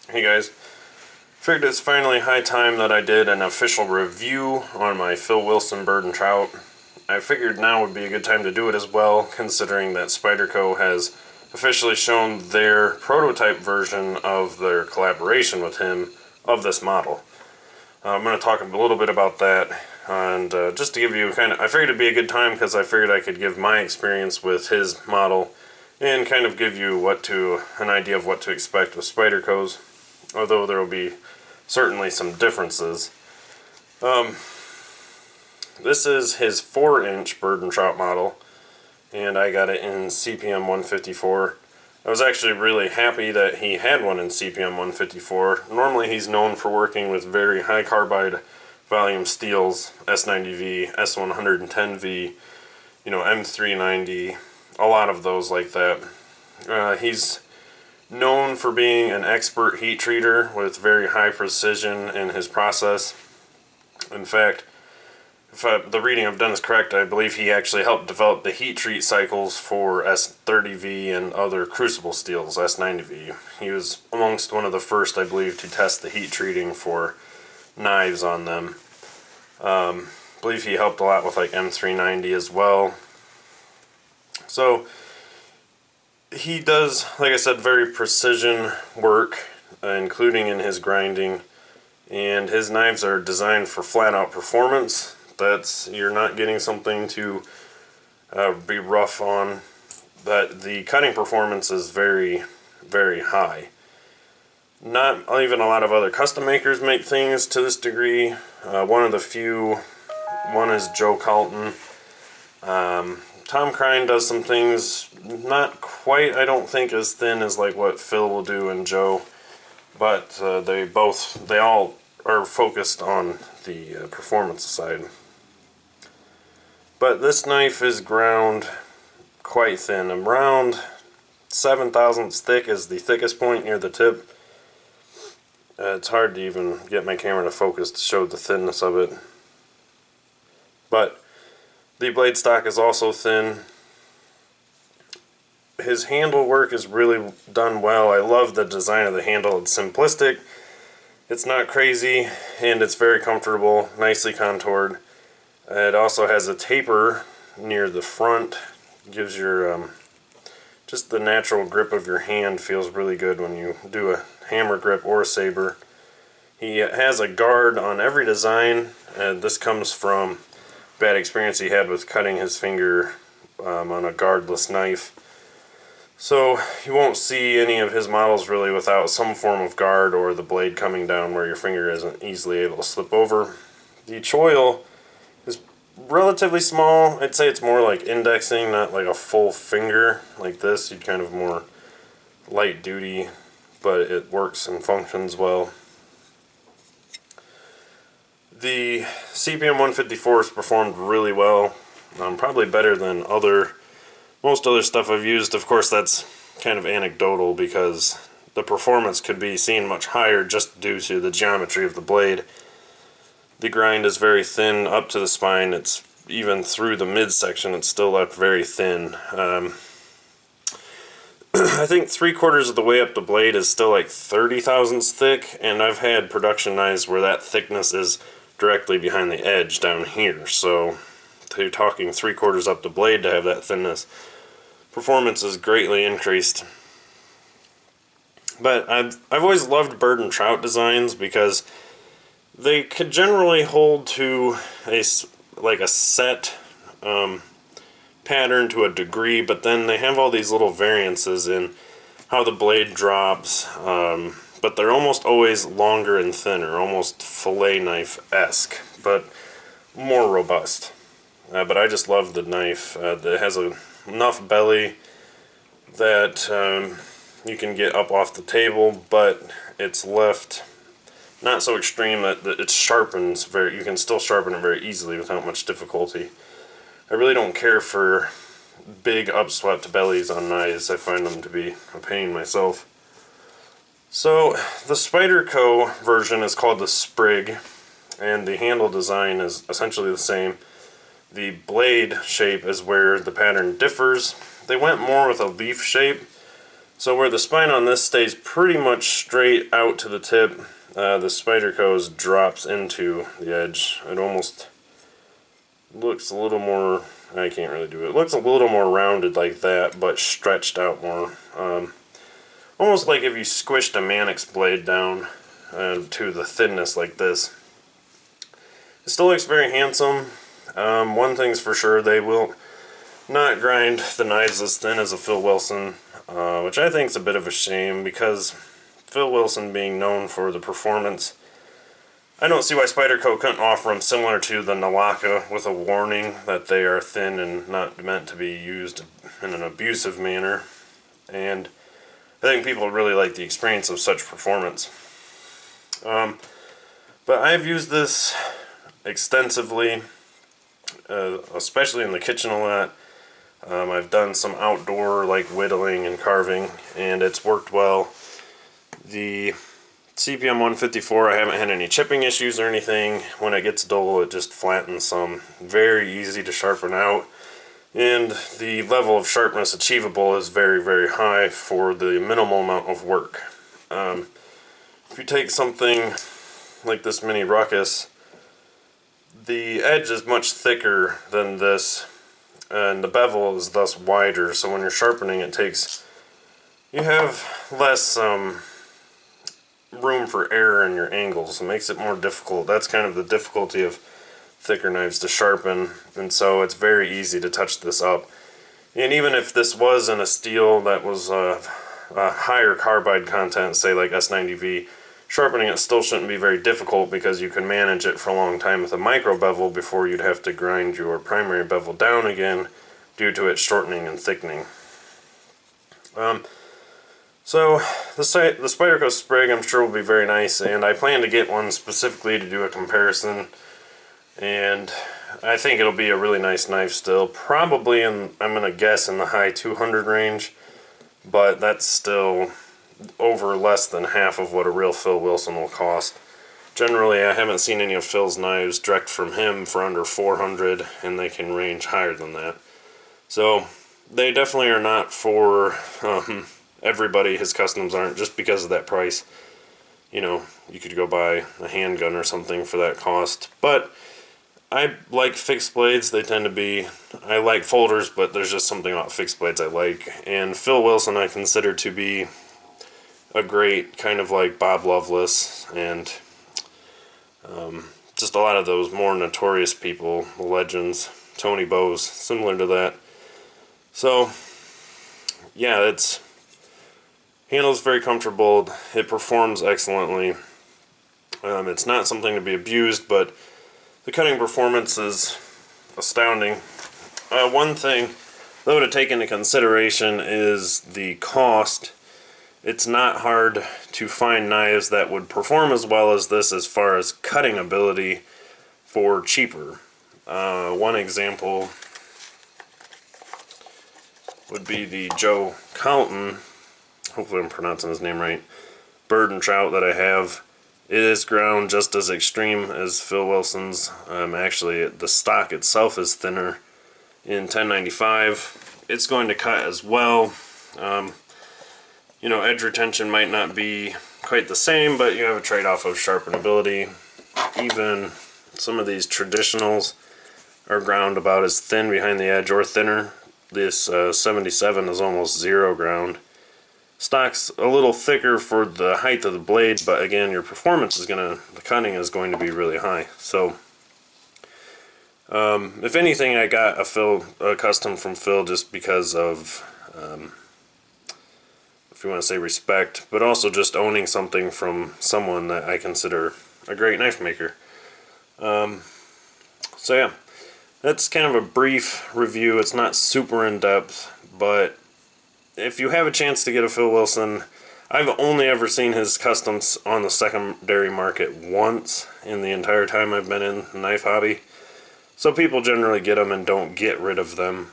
Hey guys, figured it's finally high time that I did an official review on my Phil Wilson bird and trout. I figured now would be a good time to do it as well, considering that Spyderco has officially shown their prototype version of their collaboration with him of this model. I'm going to talk a little bit about that, and just to give you I figured it'd be a good time because I figured I could give my experience with his model and kind of give you an idea of what to expect with Spyderco's, although there will be certainly some differences. This is his 4-inch bird and trout model, and I got it in CPM 154. I was actually really happy that he had one in CPM 154. Normally he's known for working with very high carbide volume steels, S90V, S110V, M390, a lot of those like that. He's known for being an expert heat treater with very high precision in his process. In fact, if the reading I've done is correct, I believe he actually helped develop the heat treat cycles for S30V and other crucible steels, S90V. He was amongst one of the first, I believe, to test the heat treating for knives on them. I believe he helped a lot with like M390 as well. So he does, like I said, very precision work, including in his grinding, and his knives are designed for flat-out performance. You're not getting something to be rough on, but the cutting performance is very, very high. Not even a lot of other custom makers make things to this degree. One of the few, one is Joe Calton. Tom Crine does some things, not quite, I don't think, as thin as like what Phil will do and Joe, but they all are focused on the performance side. But this knife is ground quite thin, around 7 thousandths thick is the thickest point near the tip. It's hard to even get my camera to focus to show the thinness of it. But the blade stock is also thin. His handle work is really done well. I love the design of the handle. It's simplistic, it's not crazy, and it's very comfortable, nicely contoured. It also has a taper near the front. Gives your just the natural grip of your hand feels really good when you do a hammer grip or a saber. He has a guard on every design. This comes from bad experience he had with cutting his finger on a guardless knife. So you won't see any of his models really without some form of guard or the blade coming down where your finger isn't easily able to slip over. The choil is relatively small. I'd say it's more like indexing, not like a full finger like this. You'd kind of more light duty, but it works and functions well. The CPM 154 has performed really well, probably better than most other stuff I've used. Of course, that's kind of anecdotal because the performance could be seen much higher just due to the geometry of the blade. The grind is very thin up to the spine. It's even through the midsection, it's still left very thin. I think 3/4 of the way up the blade is still like 30 thousandths thick, and I've had production knives where that thickness is directly behind the edge down here, so you're talking 3/4 up the blade to have that thinness. Performance is greatly increased. But I've always loved bird and trout designs because they could generally hold to a set pattern to a degree, but then they have all these little variances in how the blade drops, but they're almost always longer and thinner, almost fillet knife-esque, but more robust. But I just love the knife. It has enough belly that you can get up off the table, but it's left not so extreme that it sharpens you can still sharpen it very easily without much difficulty. I really don't care for big upswept bellies on knives. I find them to be a pain myself. So the Spyderco version is called the Sprig, and the handle design is essentially the same. The blade shape is where the pattern differs. They went more with a leaf shape, So where the spine on this stays pretty much straight out to the tip, the Spyderco's drops into the edge. It almost looks a little more, I can't really do it. It looks a little more rounded like that, but stretched out more. Almost like if you squished a Mannix blade down to the thinness like this. It still looks very handsome. One thing's for sure, they will not grind the knives as thin as a Phil Wilson, which I think is a bit of a shame, because Phil Wilson being known for the performance, I don't see why Spyderco couldn't offer them similar to the Nalaka, with a warning that they are thin and not meant to be used in an abusive manner. And I think people really like the experience of such performance. But I've used this extensively, especially in the kitchen a lot. I've done some outdoor like whittling and carving, and it's worked well. The CPM 154, I haven't had any chipping issues or anything. When it gets dull, it just flattens some. Very easy to sharpen out, and the level of sharpness achievable is very, very high for the minimal amount of work. If you take something like this mini ruckus, the edge is much thicker than this, and the bevel is thus wider, so when you're sharpening you have less room for error in your angles. It makes it more difficult. That's kind of the difficulty of thicker knives to sharpen, and so it's very easy to touch this up. And even if this was in a steel that was a higher carbide content, say like S90V, sharpening it still shouldn't be very difficult, because you can manage it for a long time with a micro bevel before you'd have to grind your primary bevel down again due to it shortening and thickening. So the Spyderco Sprig, I'm sure, will be very nice, and I plan to get one specifically to do a comparison, and I think it'll be a really nice knife still. Probably I'm going to guess in the high 200 range, but that's still over less than half of what a real Phil Wilson will cost. Generally, I haven't seen any of Phil's knives direct from him for under 400, and they can range higher than that. So they definitely are not for everybody. His customs aren't, just because of that price. You know, you could go buy a handgun or something for that cost. But I like fixed blades. They tend to be, I like folders, but there's just something about fixed blades I like. And Phil Wilson I consider to be a great, kind of like Bob Loveless and just a lot of those more notorious people, the legends, Tony Bowes, similar to that. So yeah, it's handles very comfortable. It performs excellently. It's not something to be abused, but the cutting performance is astounding. One thing though to take into consideration is the cost. It's not hard to find knives that would perform as well as this as far as cutting ability for cheaper. One example would be the Joe Calton, hopefully I'm pronouncing his name right, bird and trout that I have. It is ground just as extreme as Phil Wilson's. Actually, the stock itself is thinner. In 1095, it's going to cut as well. You know, edge retention might not be quite the same, but you have a trade-off of sharpenability. Even some of these traditionals are ground about as thin behind the edge or thinner. This 77 is almost zero ground. Stock's a little thicker for the height of the blade, but again, your performance is the cutting is going to be really high. So, if anything, I got a custom from Phil just because of, if you want to say respect, but also just owning something from someone that I consider a great knife maker. So yeah, that's kind of a brief review. It's not super in-depth, but if you have a chance to get a Phil Wilson, I've only ever seen his customs on the secondary market once in the entire time I've been in the knife hobby. So people generally get them and don't get rid of them.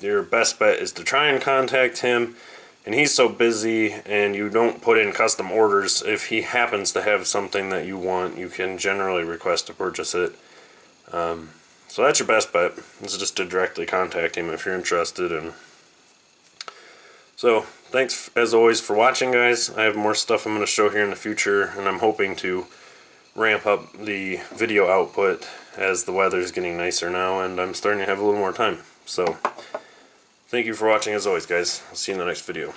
Your best bet is to try and contact him, and he's so busy, and you don't put in custom orders. If he happens to have something that you want, you can generally request to purchase it. So that's your best bet, is just to directly contact him if you're interested. And So thanks as always for watching, guys. I have more stuff I'm going to show here in the future, and I'm hoping to ramp up the video output as the weather's getting nicer now and I'm starting to have a little more time. So thank you for watching as always, guys. I'll see you in the next video.